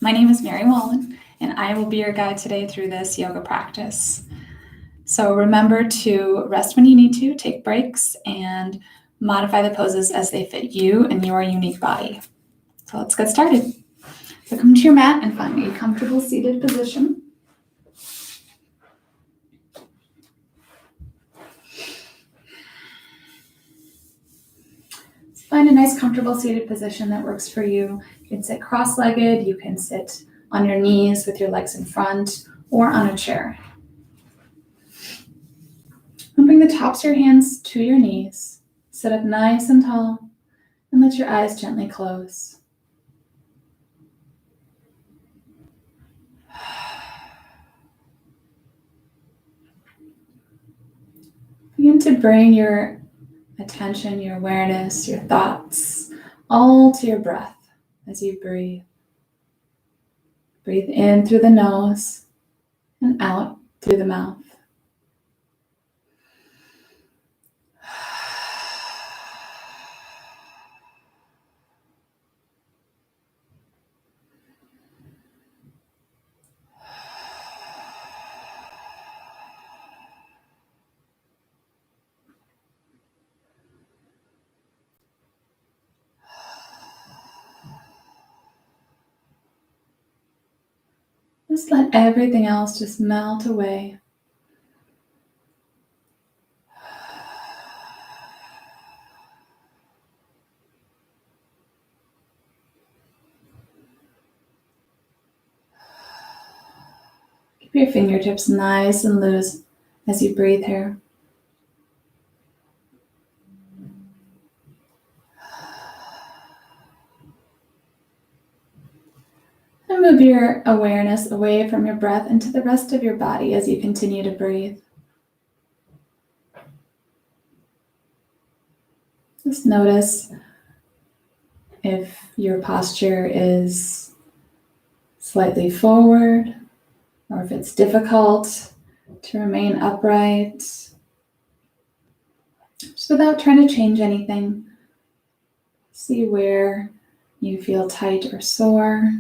My name is Mary Wallen, and I will be your guide today through this yoga practice. So remember to rest when you need to, take breaks, and modify the poses as they fit you and your unique body. So let's get started. So come to your mat and find a comfortable seated position. Find a nice comfortable seated position that works for you. You can sit cross-legged, you can sit on your knees with your legs in front, or on a chair. And bring the tops of your hands to your knees. Sit up nice and tall, and let your eyes gently close. Begin to bring your attention, your awareness, your thoughts, all to your breath as you breathe. Breathe in through the nose and out through the mouth. Just let everything else just melt away. Keep your fingertips nice and loose as you breathe here. And move your awareness away from your breath into the rest of your body as you continue to breathe. Just notice if your posture is slightly forward or if it's difficult to remain upright. Just without trying to change anything, see where you feel tight or sore.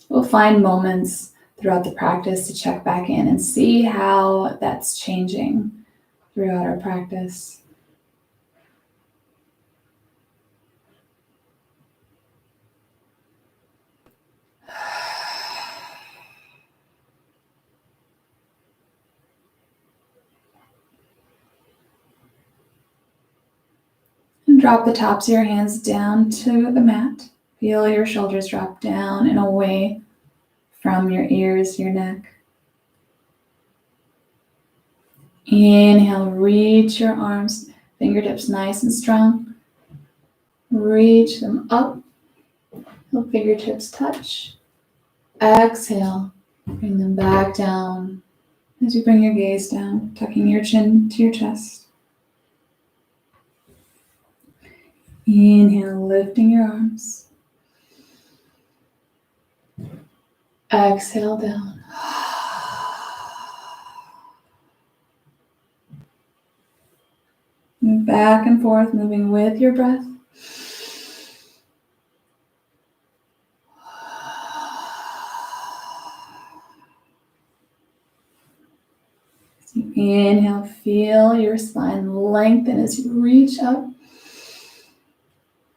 We'll find moments throughout the practice to check back in and see how that's changing throughout our practice. And drop the tops of your hands down to the mat. Feel your shoulders drop down and away from your ears, your neck. Inhale, reach your arms, fingertips nice and strong. Reach them up. Till fingertips touch. Exhale, bring them back down as you bring your gaze down, tucking your chin to your chest. Inhale, lifting your arms. Exhale down. Move back and forth, moving with your breath. As you inhale, feel your spine lengthen as you reach up.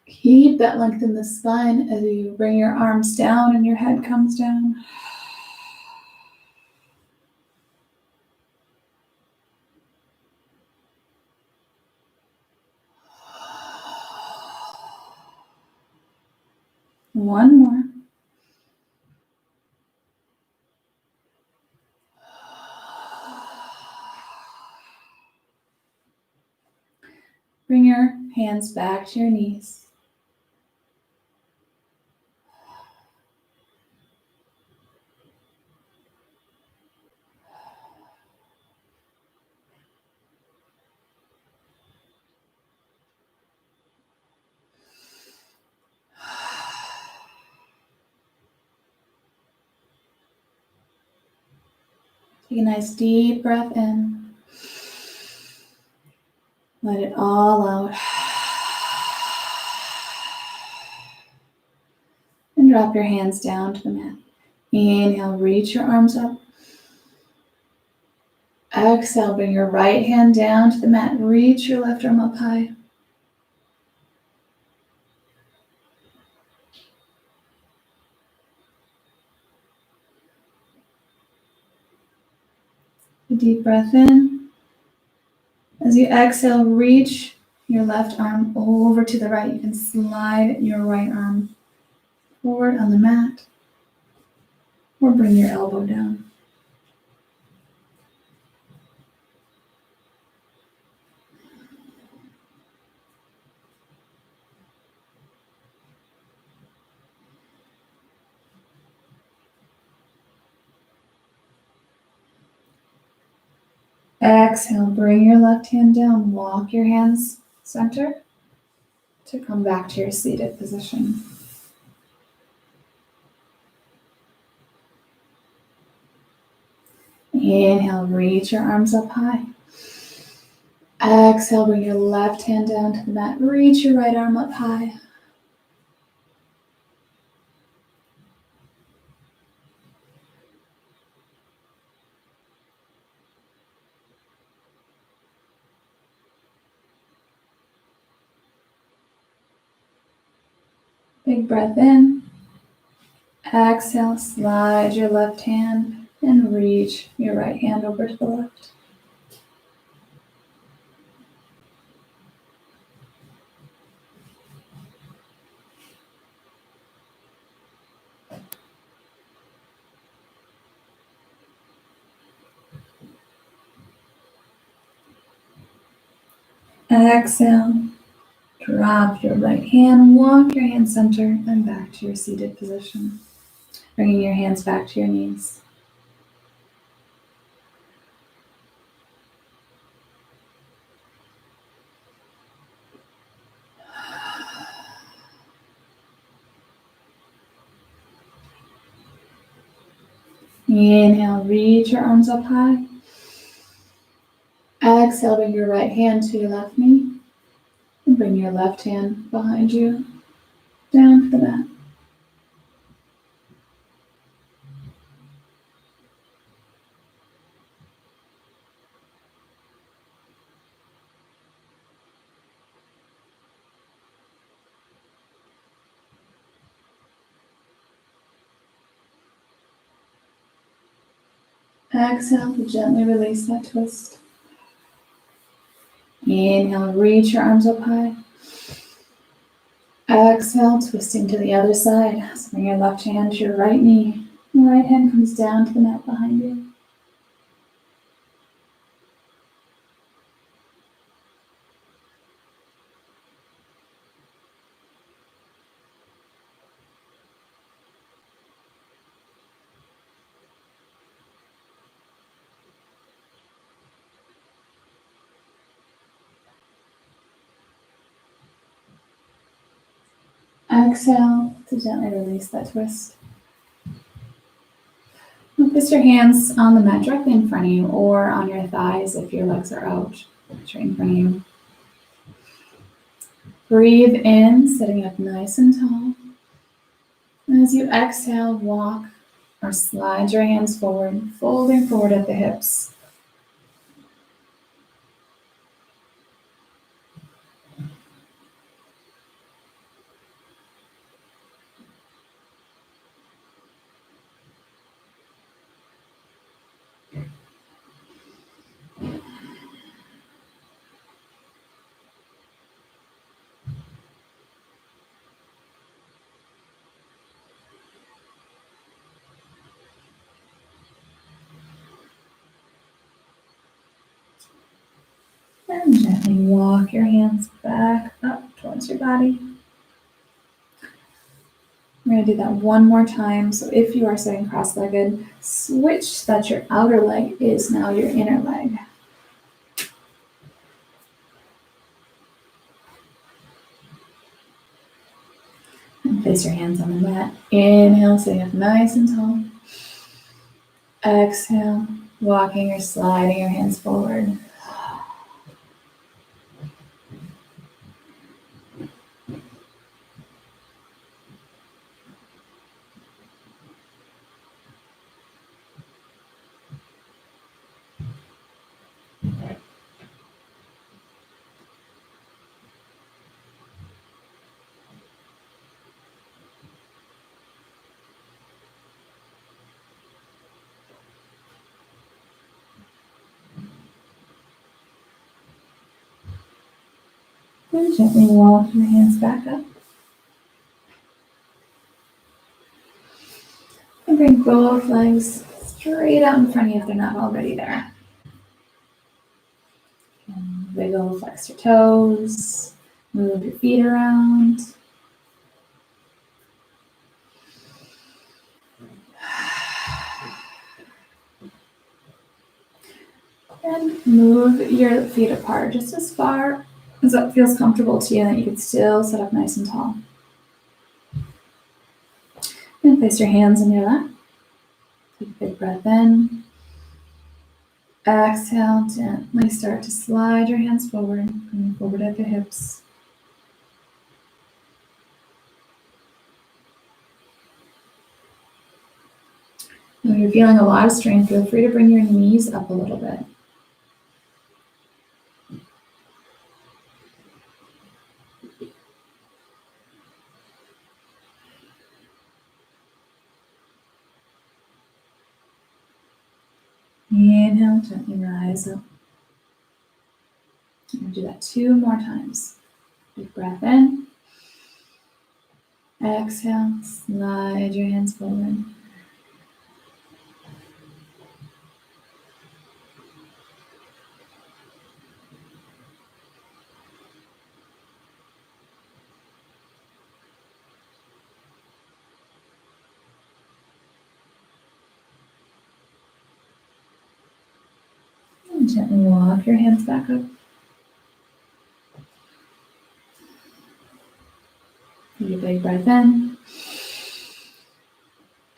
Keep that length in the spine as you bring your arms down and your head comes down. One more. Bring your hands back to your knees. Take a nice deep breath in. Let it all out. drop your hands down to the mat. Inhale, reach your arms up. Exhale, bring your right hand down to the mat. Reach your left arm up high. A deep breath in. As you exhale, reach your left arm over to the right. You can slide your right arm forward on the mat or bring your elbow down. Exhale, bring your left hand down. Walk your hands center to come back to your seated position. Inhale, reach your arms up high. Exhale, bring your left hand down to the mat. Reach your right arm up high. Big breath in. Exhale, slide your left hand and reach your right hand over to the left. Exhale, drop your right hand, walk your hand center and back to your seated position. Bringing your hands back to your knees. Inhale, reach your arms up high. Exhale, bring your right hand to your left knee. And bring your left hand behind you, down to the mat. Exhale to gently release that twist. Inhale, reach your arms up high. Exhale, twisting to the other side. So bring your left hand to your right knee. The right hand comes down to the mat behind you. Exhale to gently release that twist. Now place your hands on the mat directly in front of you or on your thighs if your legs are out, straight in front of you. Breathe in, sitting up nice and tall. And as you exhale, walk or slide your hands forward, folding forward at the hips. And gently walk your hands back up towards your body. We're going to do that one more time. So if you are sitting cross-legged, switch that your outer leg is now your inner leg. And place your hands on the mat. Inhale, sitting up nice and tall. Exhale, walking or sliding your hands forward. And gently walk your hands back up. And bring both legs straight out in front of you if they're not already there. And wiggle, flex your toes, move your feet around. And move your feet apart just as far as it feels comfortable to you, and that you can still sit up nice and tall. And place your hands in your lap. Take a big breath in. Exhale, gently start to slide your hands forward, coming forward at the hips. If you're feeling a lot of strain, feel free to bring your knees up a little bit. Inhale, gently rise up. I'm going to do that 2 more times. Big breath in. Exhale, slide your hands forward. And gently walk your hands back up. Take a big breath in.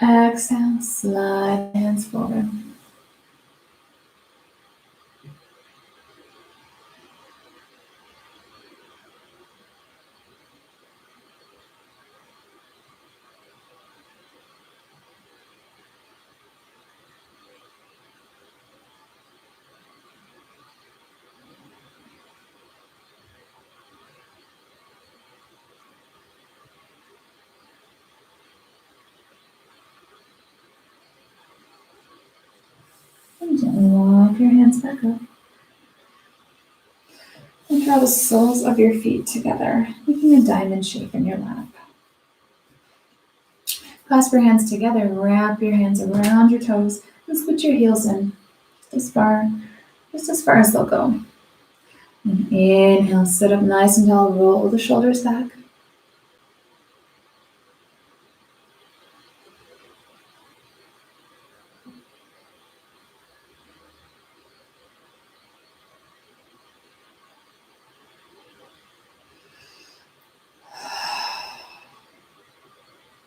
Exhale, slide the hands forward. And gently walk your hands back up. And draw the soles of your feet together, making a diamond shape in your lap. Clasp your hands together, wrap your hands around your toes, and scoot your heels in just as far as they'll go. And inhale, sit up nice and tall, roll the shoulders back.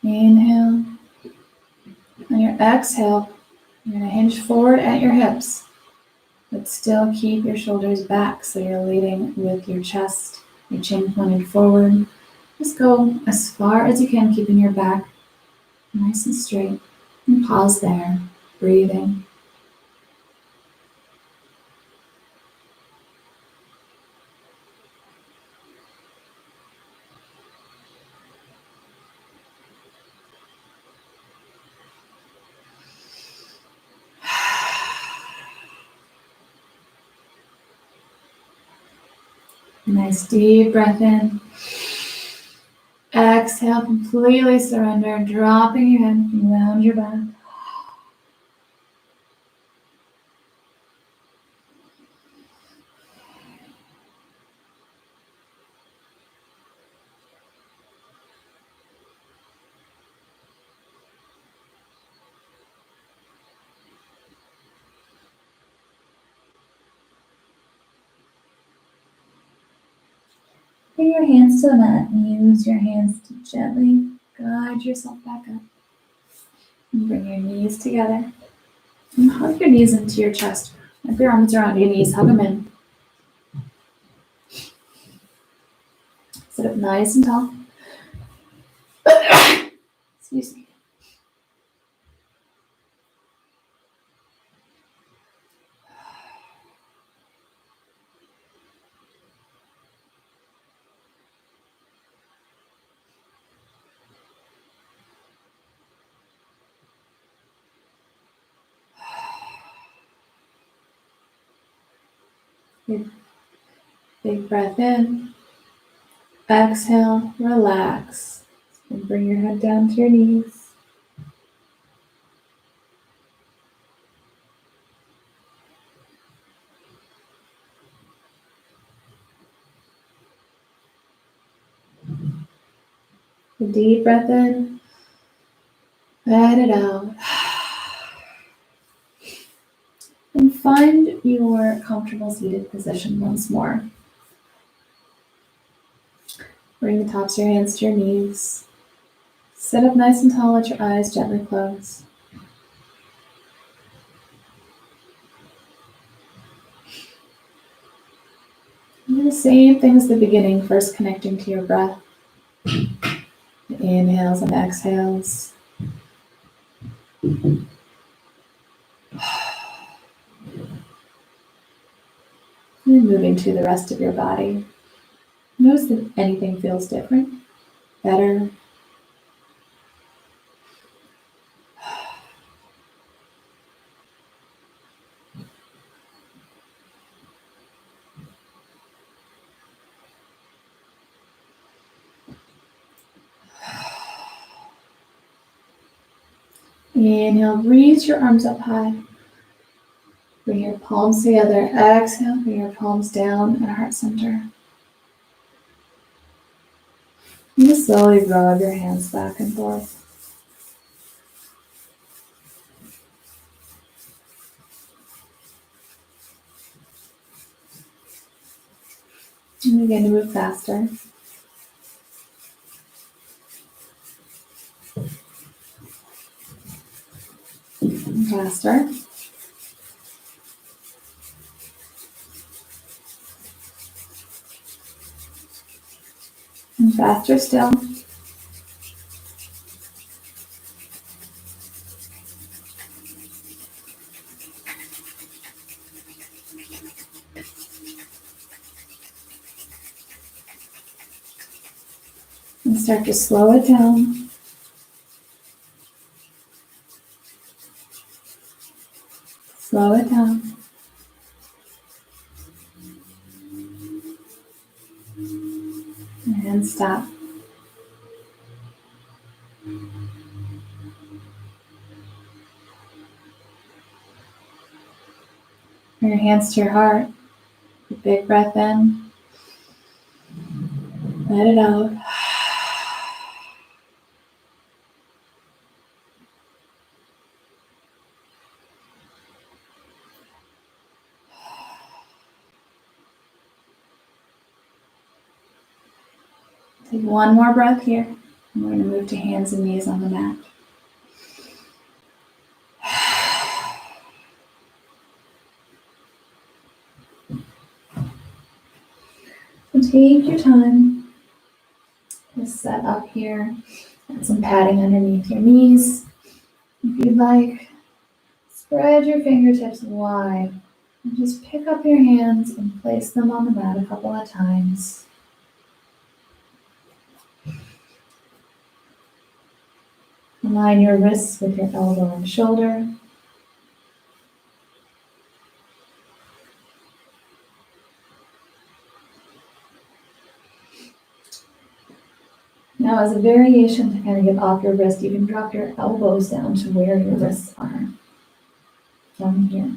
Inhale. On your exhale, you're going to hinge forward at your hips, but still keep your shoulders back so you're leading with your chest, your chin pointed forward. Just go as far as you can, keeping your back nice and straight. And pause there, breathing. Nice deep breath in. Exhale, completely surrender, dropping your head around your back. Bring your hands to the mat and use your hands to gently guide yourself back up. And bring your knees together. And hug your knees into your chest. Wrap your arms around your knees, hug them in. Sit up nice and tall. Excuse me. Big breath in. Exhale, relax. And bring your head down to your knees. A deep breath in. Let it out. And find your comfortable seated position once more. Bring the tops of your hands to your knees. Sit up nice and tall, let your eyes gently close. And the same thing as the beginning, first connecting to your breath. Inhales and exhales. And then moving to the rest of your body. Notice if anything feels different, better. Inhale, reach your arms up high. Bring your palms together. Exhale, bring your palms down at heart center. And just slowly rub your hands back and forth. And begin to move faster. And faster. And faster still. And start to slow it down. Slow it down. And stop. Bring your hands to your heart. A big breath in. Let it out. Take one more breath here. And we're going to move to hands and knees on the mat. So take your time. Just set up here. Add some padding underneath your knees. If you'd like, spread your fingertips wide. And just pick up your hands and place them on the mat a couple of times. Align your wrists with your elbow and shoulder. Now, as a variation to kind of get off your wrist, you can drop your elbows down to where your wrists are. Down here.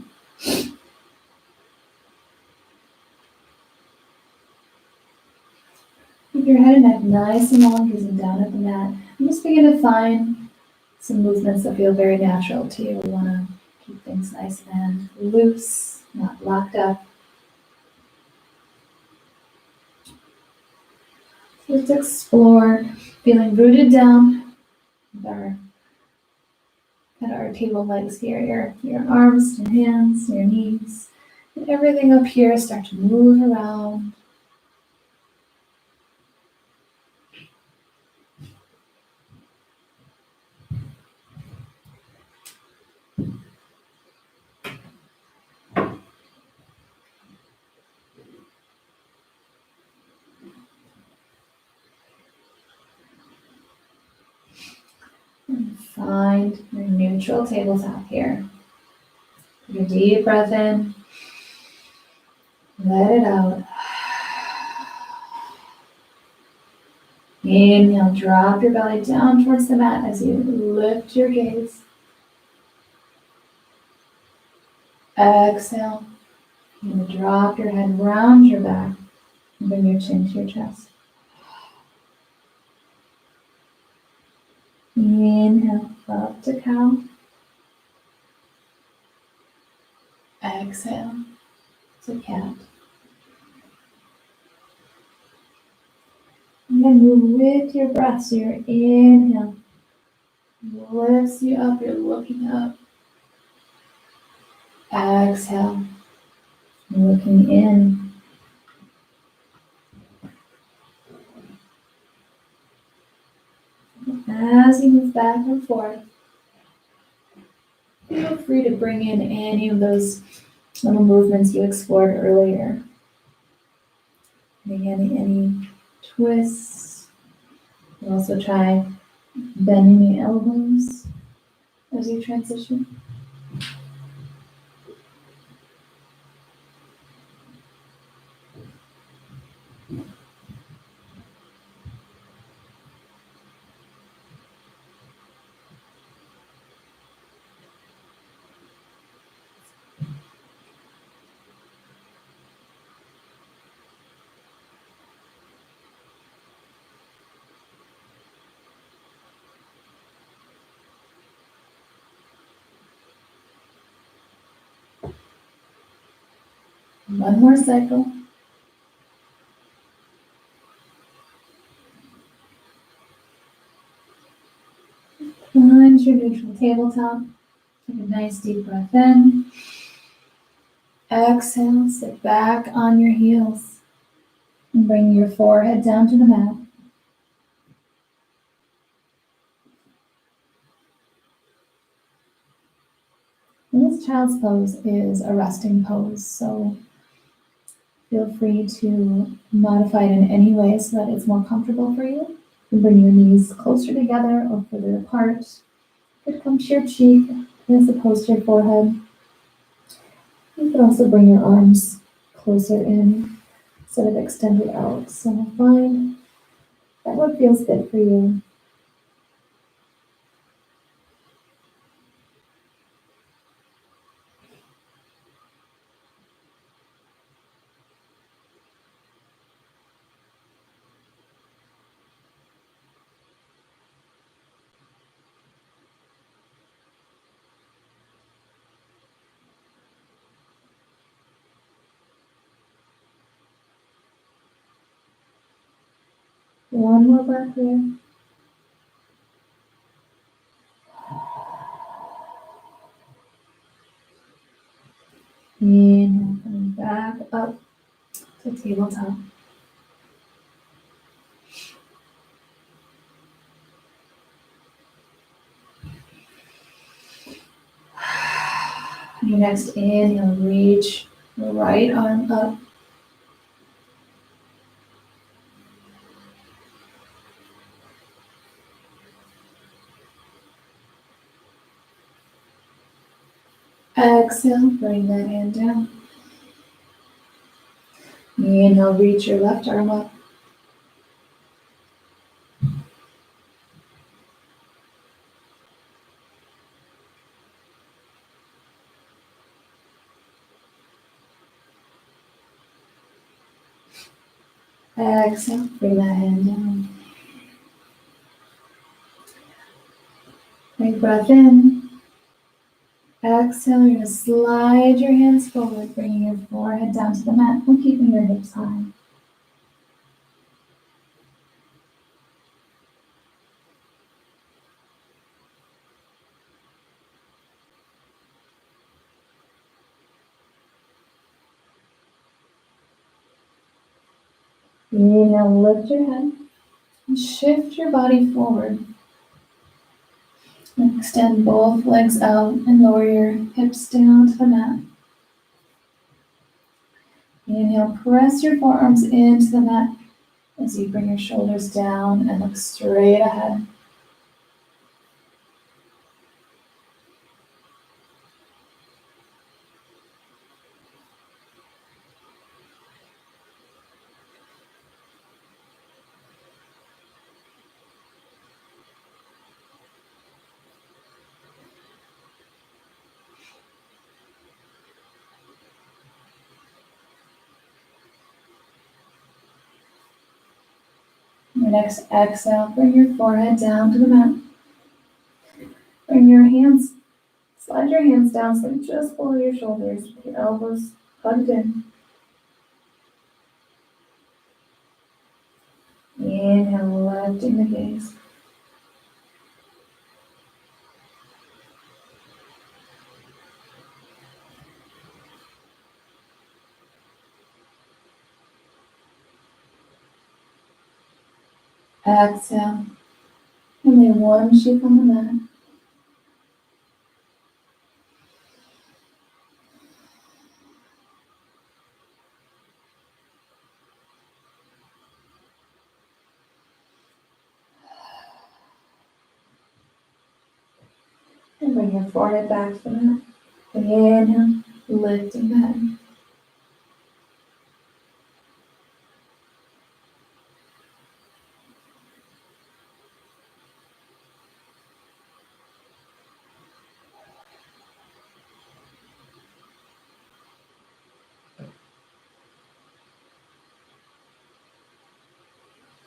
Keep your head and neck nice and long, gazing down at the mat. And just begin to find some movements that feel very natural to you. We want to keep things nice and loose, not locked up. So let's explore feeling rooted down with our table legs here, your arms, your hands, your knees, and everything up here start to move around. And find your neutral tabletop here. Take a deep breath in. Let it out. Inhale, drop your belly down towards the mat as you lift your gaze. Exhale, and drop your head round your back and bring your chin to your chest. Inhale, up to cow. Exhale to cat. And then move with your breath. So your inhale lifts you up. You're looking up. Exhale, looking in. As you move back and forth, feel free to bring in any of those little movements you explored earlier. And again, any twists. You can also try bending the elbows as you transition. One more cycle. Find your neutral tabletop. Take a nice deep breath in. Exhale, sit back on your heels and bring your forehead down to the mat. And this child's pose is a resting pose, so feel free to modify it in any way so that it's more comfortable for you. You can bring your knees closer together or further apart. You could come to your cheek as opposed to your forehead. You could also bring your arms closer in instead of extended out. So find that what feels good for you. One more breath here. Inhale, coming back up to tabletop. Your next inhale, reach your right arm up. Exhale, bring that hand down. Inhale, reach your left arm up. Exhale, bring that hand down. Big breath in. Exhale, you're going to slide your hands forward, bringing your forehead down to the mat and keeping your hips high. Inhale, lift your head and shift your body forward. Extend both legs out and lower your hips down to the mat. Inhale, press your forearms into the mat as you bring your shoulders down and look straight ahead. Your next exhale, bring your forehead down to the mat. Bring your hands, slide your hands down so they're just below your shoulders with your elbows hugged in. Inhale, lifting the gaze. Exhale, and lay one cheek on the mat. And bring your forehead back to the mat. Inhale, lifting the head.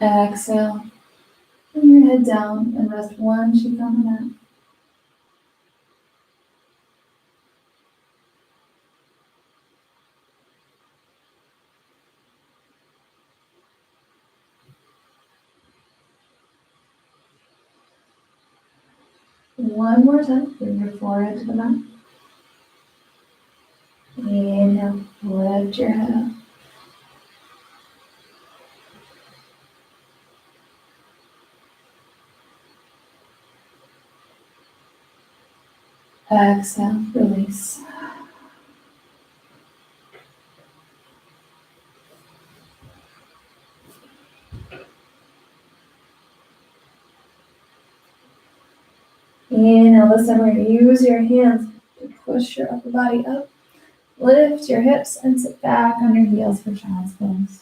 Exhale, bring your head down and rest one cheek on the mat. One more time, bring your forehead to the mat. Inhale, lift your head up. Exhale, release. Inhale, this time we're going to use your hands to push your upper body up. Lift your hips and sit back on your heels for child's pose.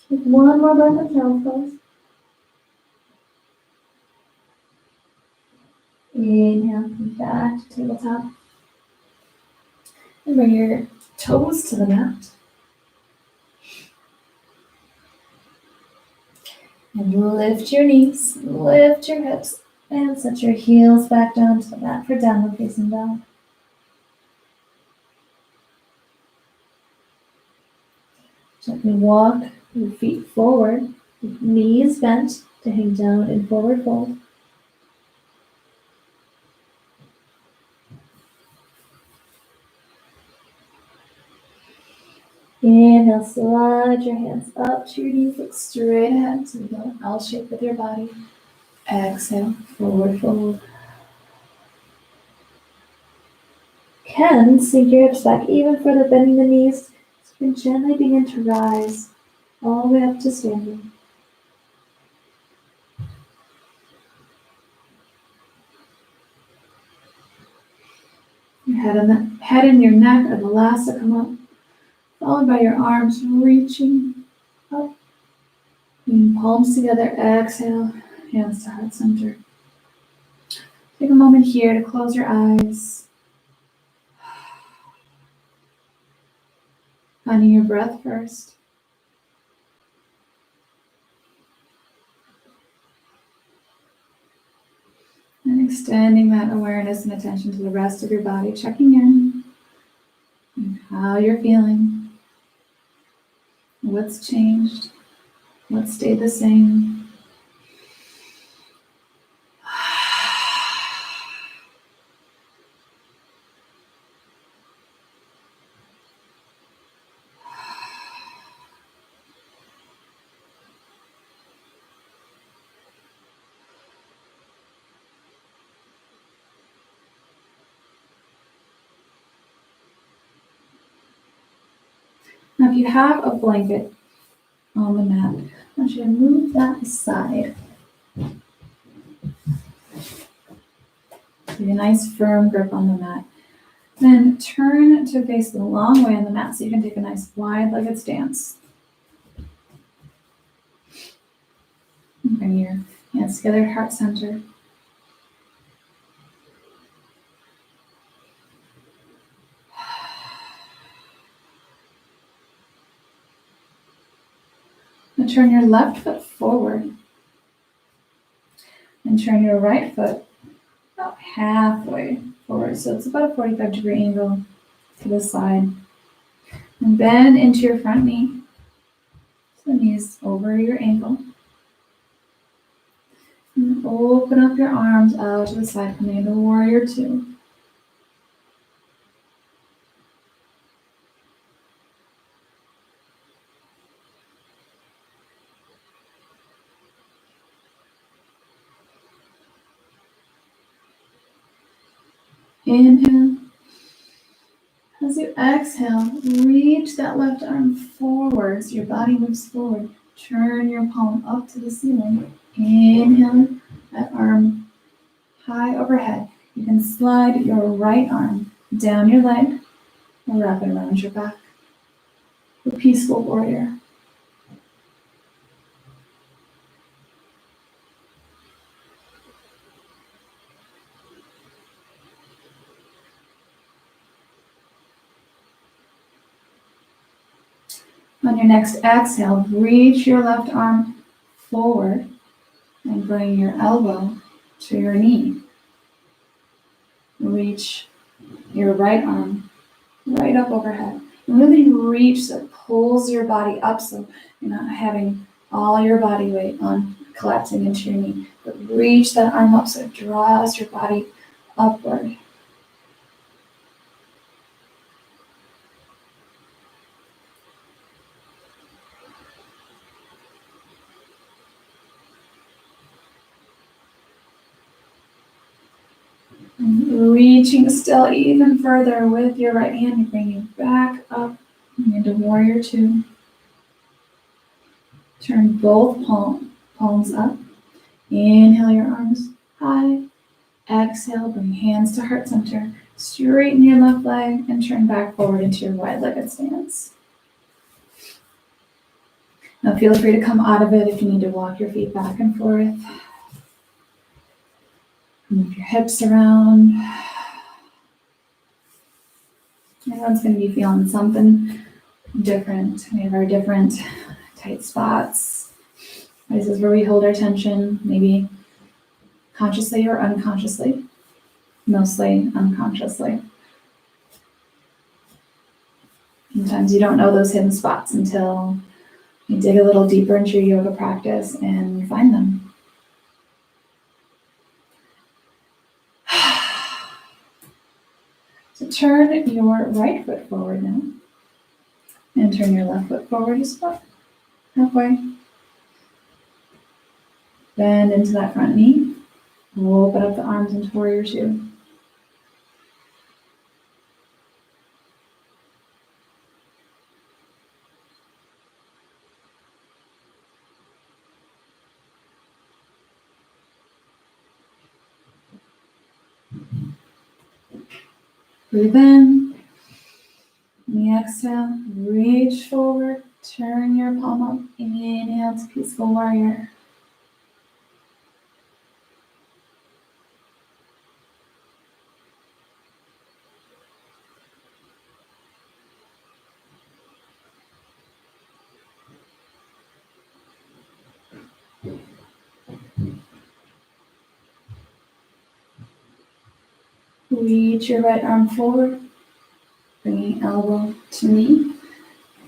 Take one more breath of child's pose. Inhale, come back to tabletop. And bring your toes to the mat. And lift your knees, lift your hips, and set your heels back down to the mat for downward facing dog. Gently walk your feet forward, with knees bent to hang down in forward fold. Inhale, slide your hands up to your knees, look straight ahead so you go an L shape with your body. Exhale, forward fold. Can sink your hips back even further, bending the knees, so you can gently begin to rise all the way up to standing. Your head and your neck are the last to come up, followed by your arms reaching up. And palms together, exhale, hands to heart center. Take a moment here to close your eyes. Finding your breath first. And extending that awareness and attention to the rest of your body, checking in and how you're feeling, what's changed, what stayed the same. Now, if you have a blanket on the mat, I want you to move that aside. Give you a nice firm grip on the mat. Then turn to face the long way on the mat so you can take a nice wide-legged stance. And bring your hands together at heart center. And turn your left foot forward. And turn your right foot about halfway forward. So it's about a 45-degree angle to the side. And bend into your front knee. So the knees over your ankle. And open up your arms out to the side, coming into warrior two. Inhale. As you exhale, reach that left arm forward so your body moves forward. Turn your palm up to the ceiling. Inhale, that arm high overhead. You can slide your right arm down your leg or wrap it around your back. The peaceful warrior. On your next exhale, reach your left arm forward and bring your elbow to your knee. Reach your right arm right up overhead. And really reach so it pulls your body up so you're not having all your body weight on collapsing into your knee. But reach that arm up so it draws your body upward. And reaching still even further with your right hand, you bring you back up into warrior two. Turn both palms up. Inhale your arms high. Exhale, bring hands to heart center. Straighten your left leg and turn back forward into your wide-legged stance. Now feel free to come out of it if you need to walk your feet back and forth. Move your hips around. Everyone's going to be feeling something different. We have our different tight spots. Places where we hold our tension, maybe consciously or unconsciously. Mostly unconsciously. Sometimes you don't know those hidden spots until you dig a little deeper into your yoga practice and find them. So turn your right foot forward now. And turn your left foot forward just about halfway. Bend into that front knee. Open up the arms into warrior two. Breathe in. And the exhale, reach forward, turn your palm up. Inhale to peaceful warrior. Reach your right arm forward, bringing elbow to knee,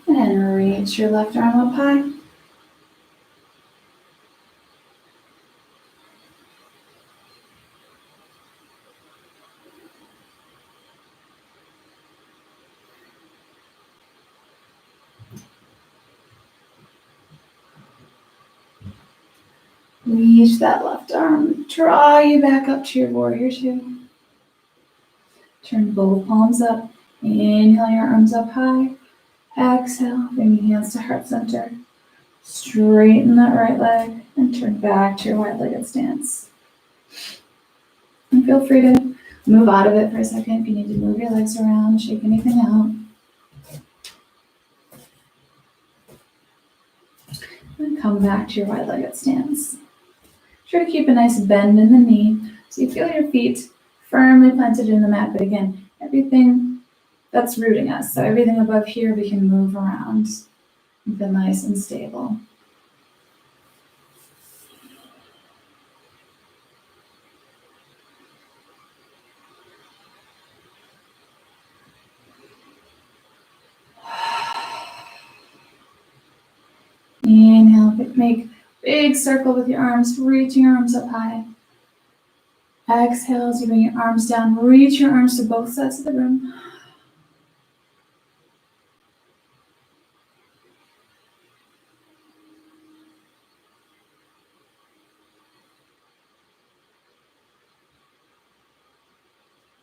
and reach your left arm up high. Reach that left arm, draw you back up to your warrior two. Turn both palms up. Inhale your arms up high. Exhale, bring your hands to heart center. Straighten that right leg and turn back to your wide-legged stance. And feel free to Move out of it for a second. If you need to move your legs around, shake anything out. And come back to your wide-legged stance. Try to keep a nice bend in the knee so you feel your feet firmly planted in the mat. But again, everything that's rooting us, so everything above here we can move around and feel nice and stable. Inhale, make big circle with your arms, reaching your arms up high. Exhale as you bring your arms down, reach your arms to both sides of the room.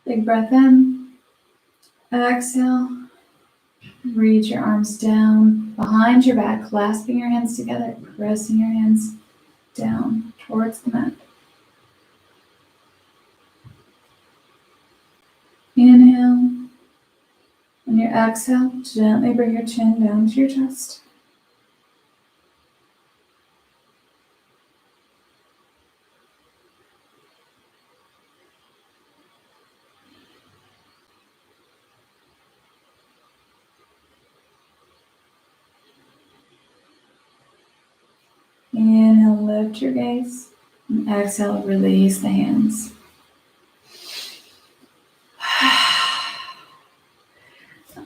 Big breath in. Exhale. Reach your arms down behind your back, clasping your hands together, pressing your hands down towards the mat. Inhale. On your exhale, gently bring your chin down to your chest. Inhale, lift your gaze. And exhale, release the hands.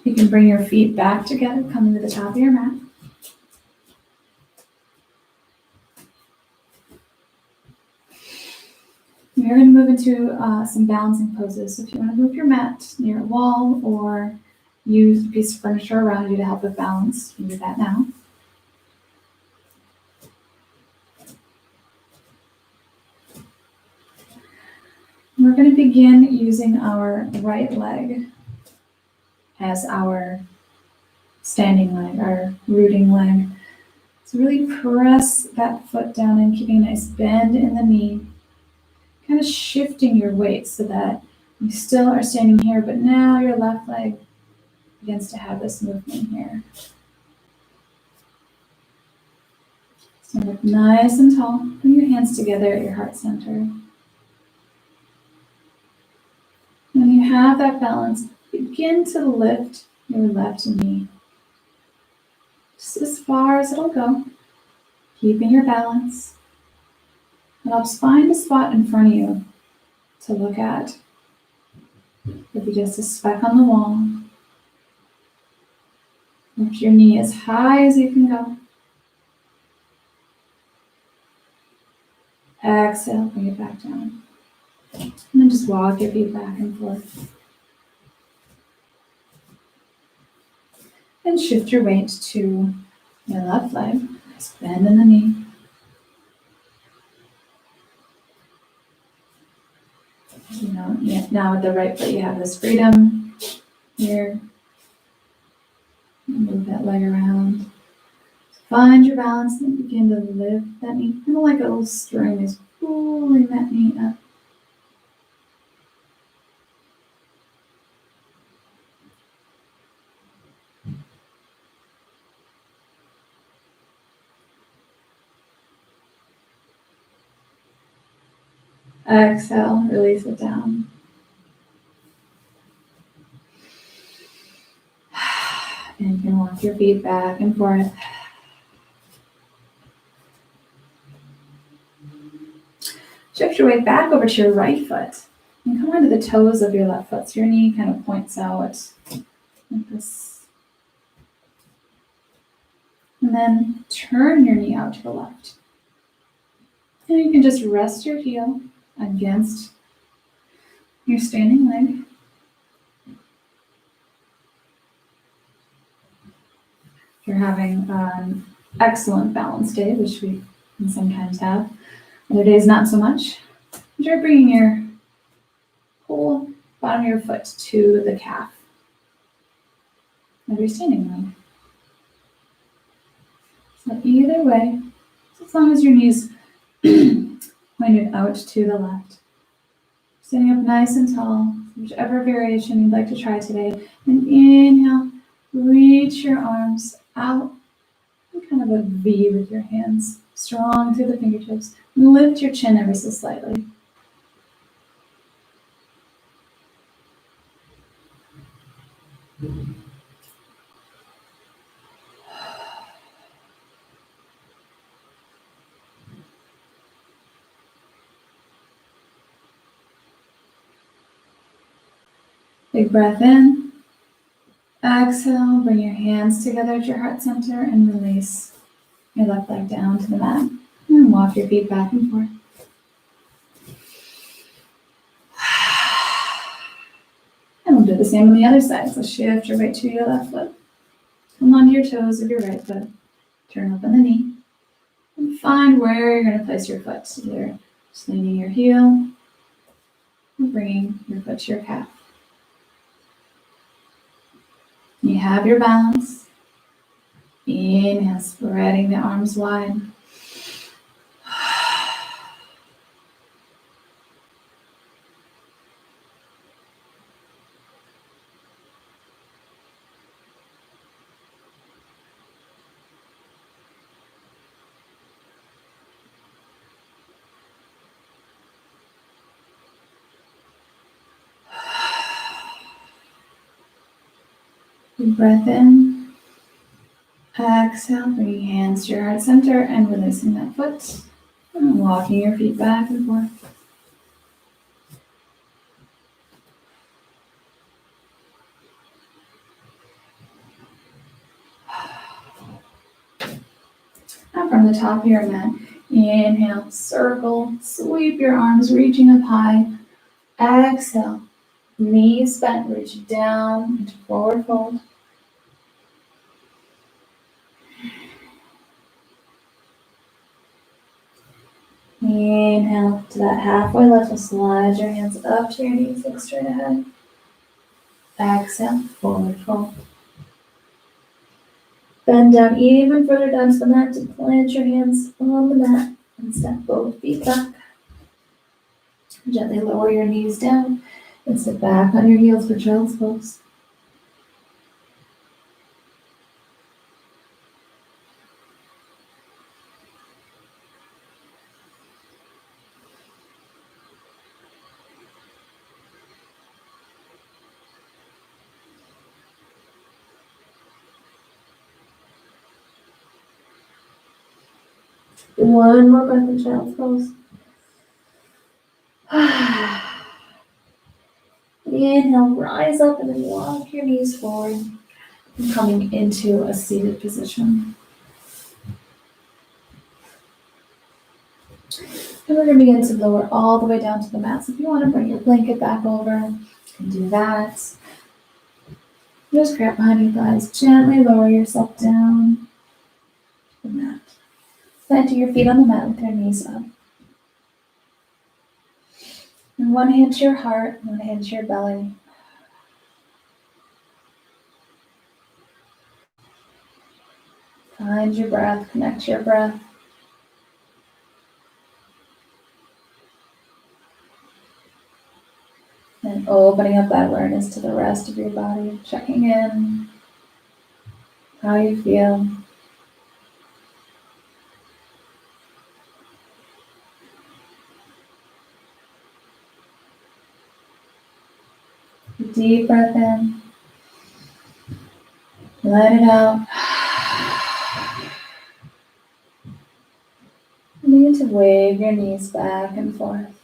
You can bring your feet back together, coming to the top of your mat. We're going to move into some balancing poses. So if you want to move your mat near a wall or use a piece of furniture around you to help with balance, you can do that now. We're going to begin using our right leg as our standing leg, our rooting leg. So really press that foot down and keeping a nice bend in the knee, kind of shifting your weight so that you still are standing here, but now your left leg begins to have this movement here. Stand up nice and tall. Bring your hands together at your heart center. When you have that balance, begin to lift your left knee. Just as far as it'll go, keeping your balance. It helps find a spot in front of you to look at. Could be just a speck on the wall. Lift your knee as high as you can go. Exhale, bring it back down. And then just walk your feet back and forth. And shift your weight to your left leg. Nice bend in the knee. Now with the right foot, you have this freedom here. Move that leg around. Find your balance and begin to lift that knee. Kind of like a little string is pulling that knee up. Exhale, release it down. And you can walk your feet back and forth. Shift your weight back over to your right foot. And come onto the toes of your left foot. So your knee kind of points out like this. And then turn your knee out to the left. And you can just rest your heel against your standing leg. If you're having an excellent balance day, which we can sometimes have, other days not so much, try bringing your whole bottom of your foot to the calf of your standing leg. So either way, as long as your knees pointed out to the left. Standing up nice and tall, whichever variation you'd like to try today. And inhale, reach your arms out in kind of a V with your hands, strong through the fingertips. And lift your chin ever so slightly. Big breath in. Exhale, bring your hands together at your heart center and release your left leg down to the mat. And walk your feet back and forth. And we'll do the same on the other side. So shift your weight to your left foot. Come onto your toes of your right foot. Turn open the knee. And find where you're going to place your foot. So either just leaning your heel or bringing your foot to your calf. You have your balance. Inhale, spreading the arms wide. Big breath in. Exhale, bringing hands to your heart center and releasing that foot. And walking your feet back and forth. Now from the top of your mat, inhale, circle, sweep your arms, reaching up high. Exhale, knees bent, reach down into forward fold. Inhale to that halfway lift, and slide your hands up to your knees, look straight ahead. Exhale, forward fold. Bend down even further down to the mat to plant your hands on the mat and step both feet back. Gently lower your knees down and sit back on your heels for child's pose. One more breath in child's pose. Inhale, rise up and then walk your knees forward, coming into a seated position. And we're going to begin to lower all the way down to the mat. So if you want to bring your blanket back over, you can do that. Just grab behind your thighs, gently lower yourself down to the mat. Planting your feet on the mat with your knees up. And one hand to your heart, one hand to your belly. Find your breath, connect to your breath. And opening up that awareness to the rest of your body, checking in, how you feel. Deep breath in. Let it out. And begin to wave your knees back and forth.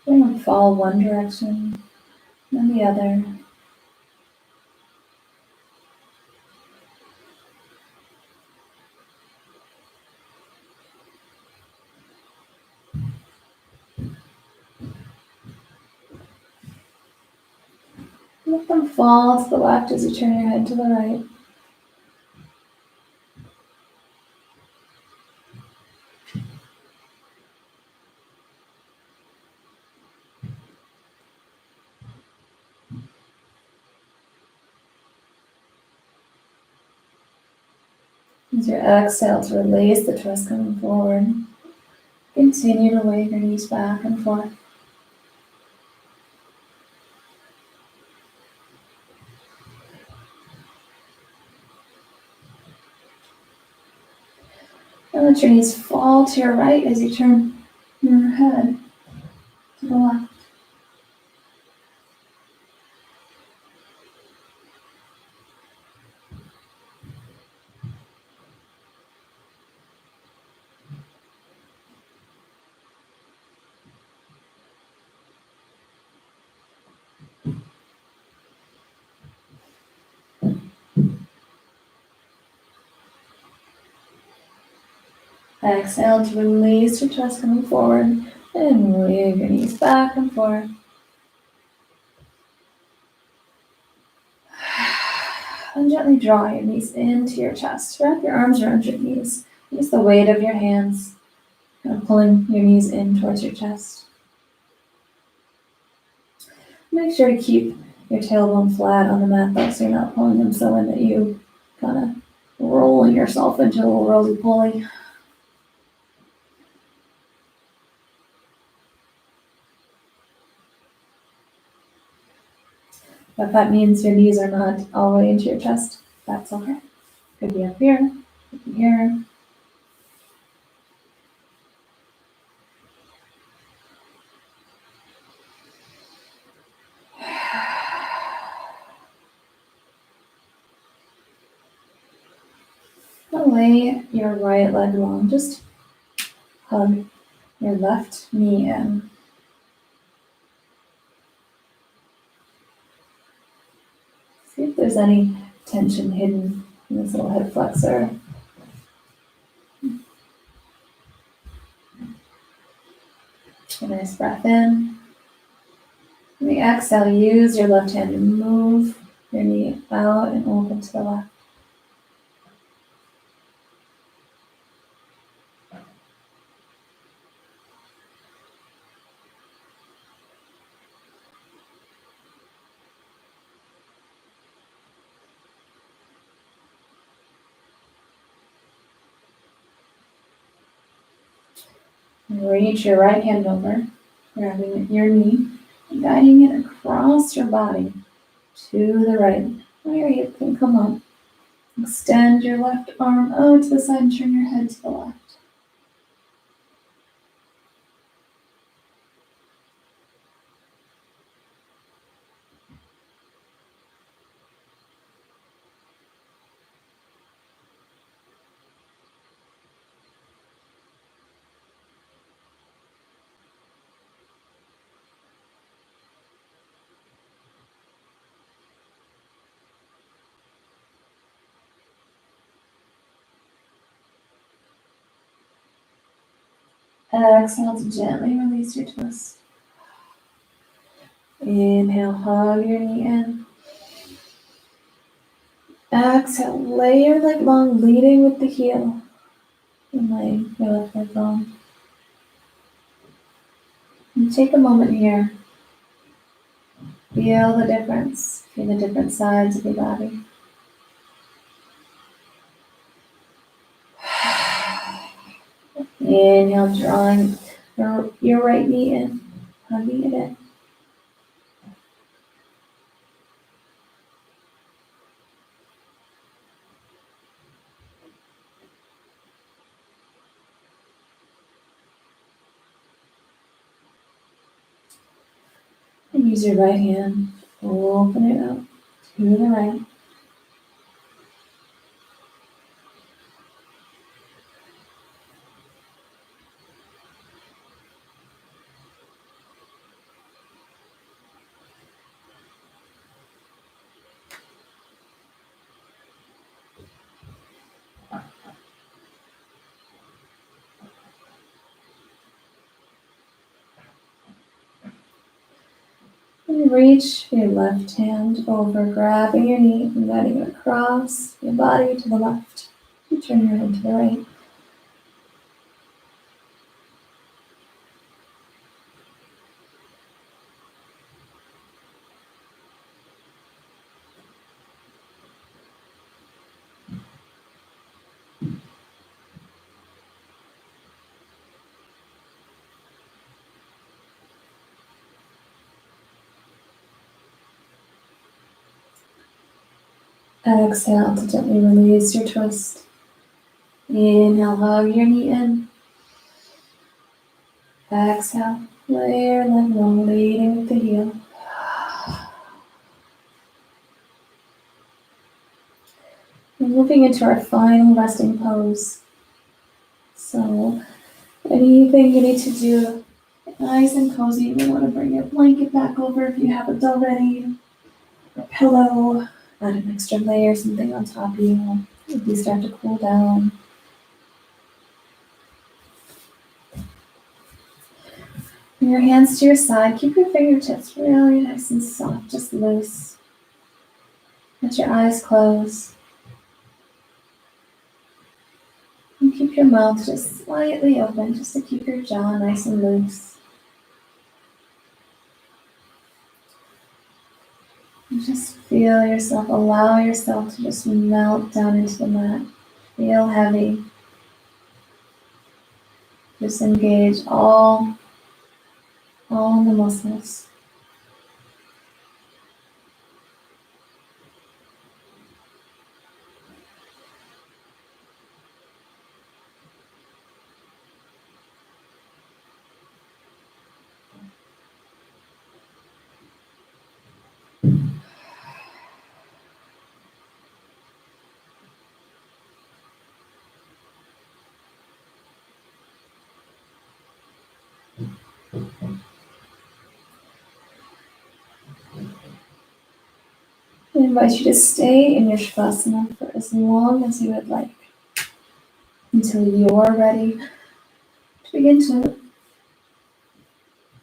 Bring them fall one direction, then the other. Let them fall to the left as you turn your head to the right. Use your exhale to release the twist coming forward. Continue to wave your knees back and forth. And let your knees fall to your right as you turn your head to the left. Exhale to release your chest coming forward and wave your knees back and forth. And gently draw your knees into your chest. Wrap your arms around your knees. Use the weight of your hands, kind of pulling your knees in towards your chest. Make sure to keep your tailbone flat on the mat though, so you're not pulling them so in that you kind of rolling yourself into a little roly-poly. If that means your knees are not all the way into your chest, that's okay. Could be up here, could be here. Lay your right leg long. Just hug your left knee in. See if there's any tension hidden in this little hip flexor. A nice breath in. On the exhale, use your left hand to move your knee out and open to the left. Reach your right hand over, grabbing your knee, and guiding it across your body to the right, where your hip can come up. Extend your left arm out to the side and turn your head to the left. Exhale to gently release your twist. Inhale, hug your knee in. Exhale, lay your leg long, leading with the heel. And lay your left leg long. And take a moment here. Feel the difference. Feel the different sides of your body. Inhale, drawing your right knee in, hugging it in. And use your right hand, open it up to the right. And reach your left hand over, grabbing your knee and guiding it across your body to the left. You turn your head to the right. Exhale to gently release your twist. Inhale, hug your knee in. Exhale, lay your leg long, leading with the heel. We're moving into our final resting pose. So anything you need to do, nice and cozy. You may want to bring your blanket back over if you haven't already. A pillow, add an extra layer, something on top of you if you start to cool down. Bring your hands to your side. Keep your fingertips really nice and soft, just loose. Let your eyes close. And keep your mouth just slightly open, just to keep your jaw nice and loose. And just feel yourself, allow yourself to just melt down into the mat. Feel heavy. Just engage all the muscles. I invite you to stay in your Shavasana for as long as you would like, until you're ready to begin to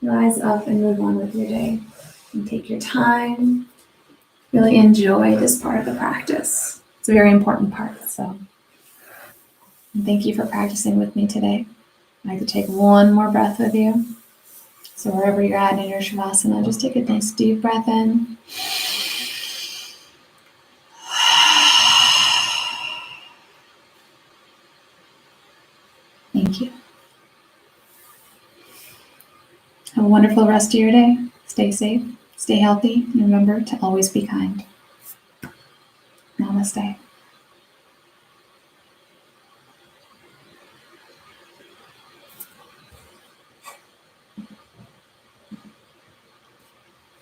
rise up and move on with your day. And take your time, really enjoy this part of the practice. It's a very important part, so thank you for practicing with me today. I'd like to take one more breath with you. So wherever you're at in your Shavasana, just take a nice deep breath in. Thank you. Have a wonderful rest of your day. Stay safe, stay healthy, and remember to always be kind. Namaste.